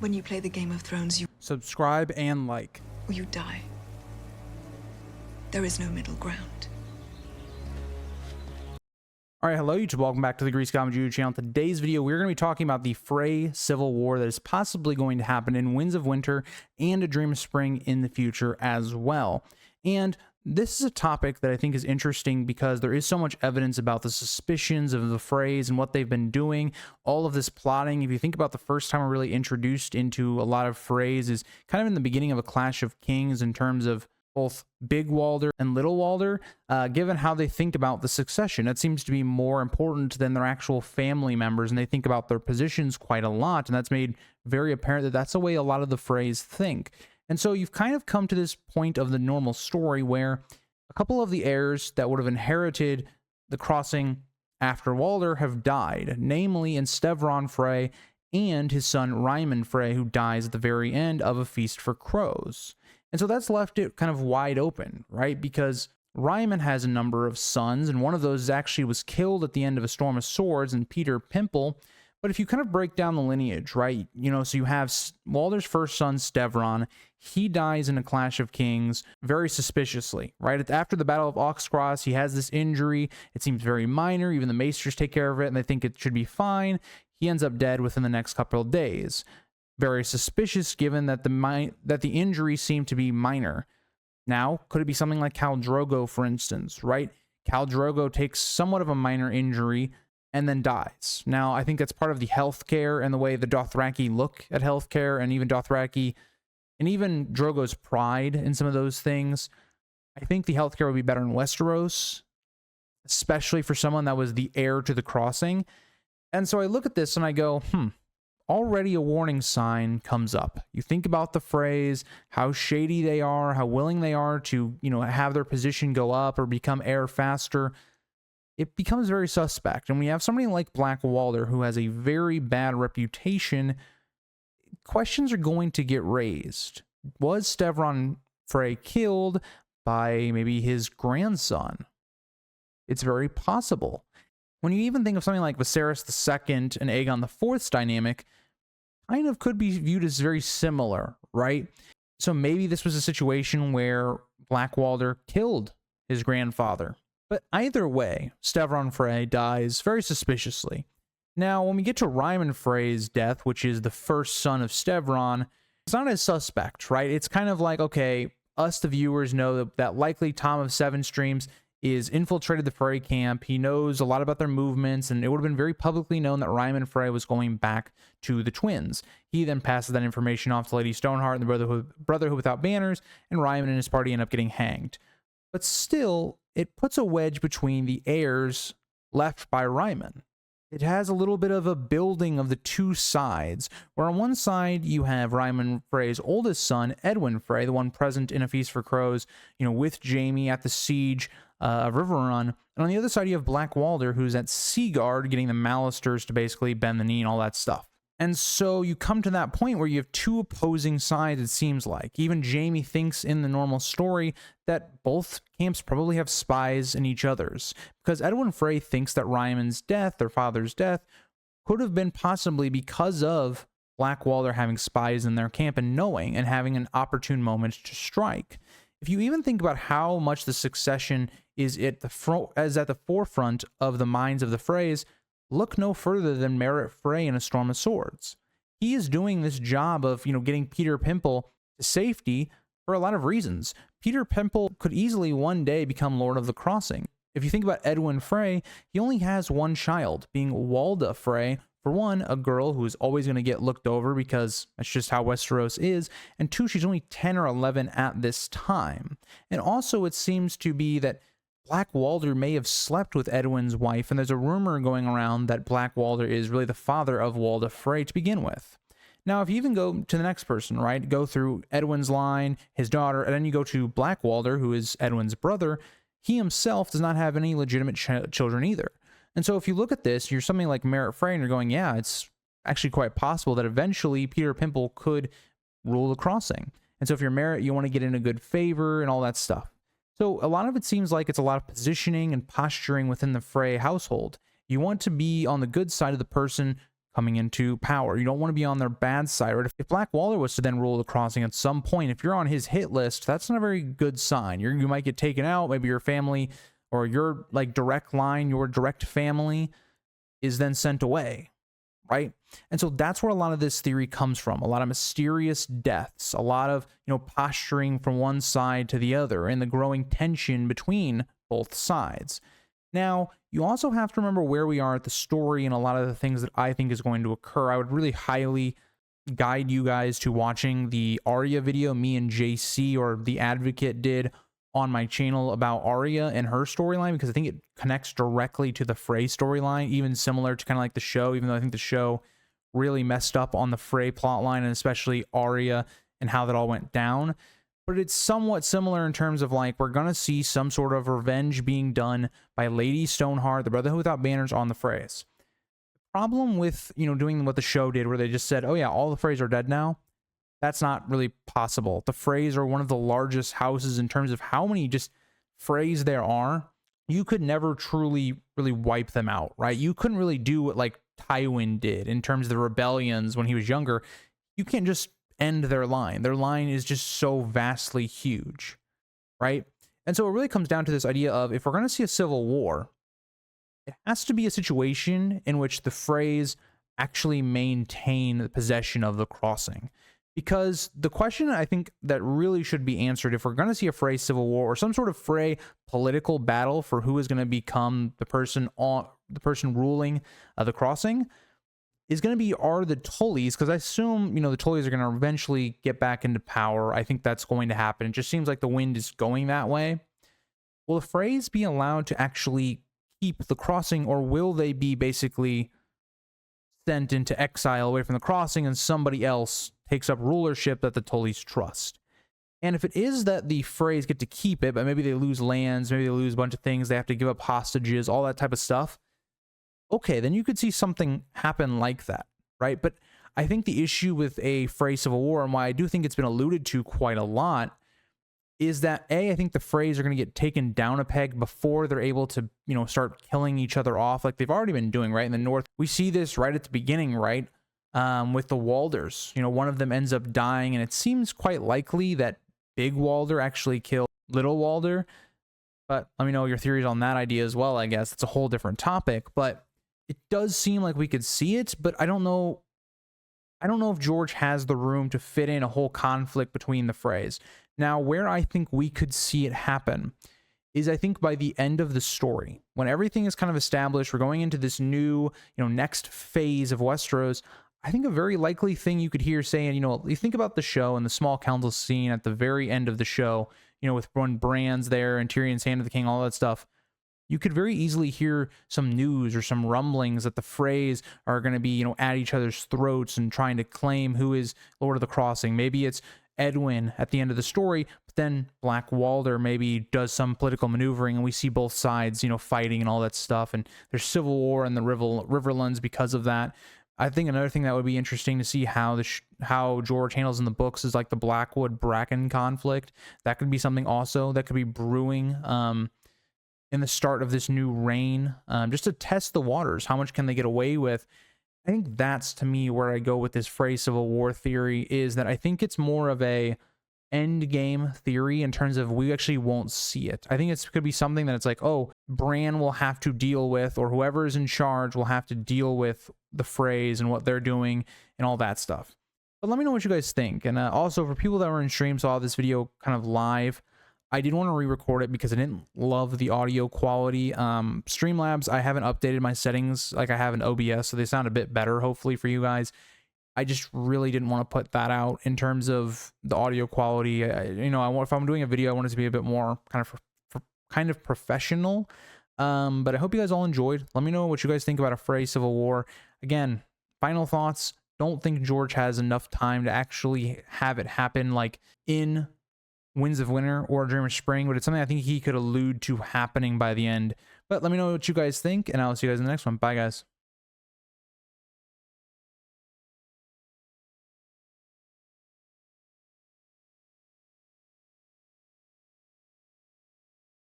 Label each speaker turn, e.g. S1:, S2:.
S1: When you play the Game of Thrones,
S2: Subscribe and like.
S1: you die. There is no middle ground.
S2: All right, hello YouTube, welcome back to the Grease Comedy YouTube channel. In today's video, we're going to be talking about the Frey civil war that is possibly going to happen in Winds of Winter and A Dream of Spring in the future as well. And this is a topic that I think is interesting because there is so much evidence about the suspicions of the Freys and what they've been doing, all of this plotting. If you think about the first time we're really introduced into a lot of Freys is kind of in the beginning of A Clash of Kings in terms of both Big Walder and Little Walder, given how they think about the succession. It seems to be more important than their actual family members, and they think about their positions quite a lot, and that's made very apparent that that's the way a lot of the Freys think. And so you've kind of come to this point of the normal story where a couple of the heirs that would have inherited the crossing after Walder have died, namely in Stevron Frey and his son Ryman Frey, who dies at the very end of A Feast for Crows. And so that's left it kind of wide open, right? Because Ryman has a number of sons, and one of those actually was killed at the end of A Storm of Swords, and Peter Pimple. But if you kind of break down the lineage, right, so you have Walder's first son, Stevron. He dies in A Clash of Kings very suspiciously, right? After the Battle of Oxcross, he has this injury. It seems very minor. Even the maesters take care of it, and they think it should be fine. He ends up dead within the next couple of days. Very suspicious, given that the injury seemed to be minor. Now, could it be something like Khal Drogo, for instance, right? Khal Drogo takes somewhat of a minor injury and then dies. Now, I think that's part of the healthcare and the way the Dothraki look at healthcare, and even Dothraki, and even Drogo's pride in some of those things. I think the healthcare would be better in Westeros, especially for someone that was the heir to the crossing. And so I look at this and I go, already a warning sign comes up. You think about the Freys, how shady they are, how willing they are to, have their position go up or become heir faster. It becomes very suspect. And when you have somebody like Black Walder, who has a very bad reputation, questions are going to get raised. Was Stevron Frey killed by maybe his grandson? It's very possible. When you even think of something like Viserys II and Aegon IV's dynamic, kind of could be viewed as very similar, right? So maybe this was a situation where Black Walder killed his grandfather. But either way, Stevron Frey dies very suspiciously. Now, when we get to Ryman Frey's death, which is the first son of Stevron, it's not as suspect, right? It's kind of like, okay, us, the viewers, know that likely Tom of Seven Streams is infiltrated the Frey camp. He knows a lot about their movements, and it would have been very publicly known that Ryman Frey was going back to the twins. He then passes that information off to Lady Stoneheart and the Brotherhood Without Banners, and Ryman and his party end up getting hanged. But still, it puts a wedge between the heirs left by Ryman. It has a little bit of a building of the two sides, where on one side you have Ryman Frey's oldest son, Edwin Frey, the one present in A Feast for Crows, with Jaime at the siege of Riverrun. And on the other side, you have Black Walder, who's at Seaguard, getting the Malisters to basically bend the knee and all that stuff. And so you come to that point where you have two opposing sides, it seems like. Even Jaime thinks in the normal story that both camps probably have spies in each other's. Because Edwin Frey thinks that Ryman's death, their father's death, could have been possibly because of Black Walder having spies in their camp and knowing and having an opportune moment to strike. If you even think about how much the succession is at the forefront of the minds of the Freys, look no further than Merritt Frey in A Storm of Swords. He is doing this job of, getting Peter Pimple to safety for a lot of reasons. Peter Pimple could easily one day become Lord of the Crossing. If you think about Edwin Frey, he only has one child, being Walda Frey. For one, a girl who is always going to get looked over because that's just how Westeros is. And two, she's only 10 or 11 at this time. And also it seems to be that Black Walder may have slept with Edwin's wife, and there's a rumor going around that Black Walder is really the father of Walda Frey to begin with. Now, if you even go to the next person, right, go through Edwin's line, his daughter, and then you go to Black Walder, who is Edwin's brother, he himself does not have any legitimate children either. And so if you look at this, you're something like Merritt Frey, and you're going, yeah, it's actually quite possible that eventually Peter Pimple could rule the crossing. And so if you're Merritt, you want to get in a good favor and all that stuff. So a lot of it seems like it's a lot of positioning and posturing within the Frey household. You want to be on the good side of the person coming into power. You don't want to be on their bad side. Right? If Black Walder was to then rule the crossing at some point, if you're on his hit list, that's not a very good sign. You might get taken out. Maybe your family or your like direct line, your direct family is then sent away, right? And so that's where a lot of this theory comes from. A lot of mysterious deaths, a lot of, posturing from one side to the other, and the growing tension between both sides. Now, you also have to remember where we are at the story and a lot of the things that I think is going to occur. I would really highly guide you guys to watching the Arya video me and JC or The Advocate did on my channel about Arya and her storyline, because I think it connects directly to the Frey storyline, even similar to kind of like the show, even though I think the show really messed up on the Frey plotline, and especially Arya and how that all went down. But it's somewhat similar in terms of like, we're going to see some sort of revenge being done by Lady Stoneheart, the Brotherhood Without Banners, on the Freys. The problem with, doing what the show did, where they just said, oh yeah, all the Freys are dead now, that's not really possible. The Freys are one of the largest houses in terms of how many just Freys there are. You could never truly really wipe them out, right? You couldn't really do what like Tywin did in terms of the rebellions when he was younger. You can't just end their line. Their line is just so vastly huge, right? And so it really comes down to this idea of, if we're going to see a civil war, it has to be a situation in which the Freys actually maintain the possession of the crossing. Because the question I think that really should be answered, if we're going to see a Frey civil war or some sort of Frey political battle for who is going to become the person ruling the crossing, is going to be, are the Tullys, because I assume, the Tullys are going to eventually get back into power. I think that's going to happen. It just seems like the wind is going that way. Will the Freys be allowed to actually keep the crossing, or will they be basically sent into exile away from the crossing and somebody else takes up rulership that the Tullys trust? And if it is that the Freys get to keep it, but maybe they lose lands, maybe they lose a bunch of things, they have to give up hostages, all that type of stuff, okay, then you could see something happen like that, right? But I think the issue with a Frey civil war, and why I do think it's been alluded to quite a lot, is that I think the Freys are going to get taken down a peg before they're able to, start killing each other off like they've already been doing, right? In the North, we see this right at the beginning, right? With the Walders, one of them ends up dying, and it seems quite likely that Big Walder actually killed Little Walder. But let me know your theories on that idea as well. I guess it's a whole different topic, but it does seem like we could see it, but I don't know if George has the room to fit in a whole conflict between the Freys. Now, where I think we could see it happen is, I think by the end of the story, when everything is kind of established, we're going into this new, next phase of Westeros. I think a very likely thing you could hear saying, you think about the show and the small council scene at the very end of the show, with when Bran's there and Tyrion's Hand of the King, all that stuff. You could very easily hear some news or some rumblings that the Freys are going to be, at each other's throats and trying to claim who is Lord of the Crossing. Maybe it's Edwin at the end of the story, but then Black Walder maybe does some political maneuvering, and we see both sides, fighting and all that stuff. And there's civil war in the Riverlands because of that. I think another thing that would be interesting to see how how George handles in the books is like the Blackwood-Bracken conflict. That could be something also that could be brewing in the start of this new reign, just to test the waters. How much can they get away with? I think that's, to me, where I go with this Frey civil war theory, is that I think it's more of a end game theory in terms of we actually won't see it. I think it could be something that it's like, oh, Bran will have to deal with, or whoever is in charge will have to deal with the Freys and what they're doing and all that stuff. But let me know what you guys think. And also, for people that were in stream, saw this video kind of live, I did want to re-record it because I didn't love the audio quality. Streamlabs, I haven't updated my settings like I have in OBS, so they sound a bit better, hopefully, for you guys. I just really didn't want to put that out in terms of the audio quality. If I'm doing a video, I want it to be a bit more kind of professional. But I hope you guys all enjoyed. Let me know what you guys think about a Frey civil war. Again, final thoughts. Don't think George has enough time to actually have it happen like in Winds of Winter or Dream of Spring, but it's something I think he could allude to happening by the end. But let me know what you guys think, and I'll see you guys in the next one. Bye, guys.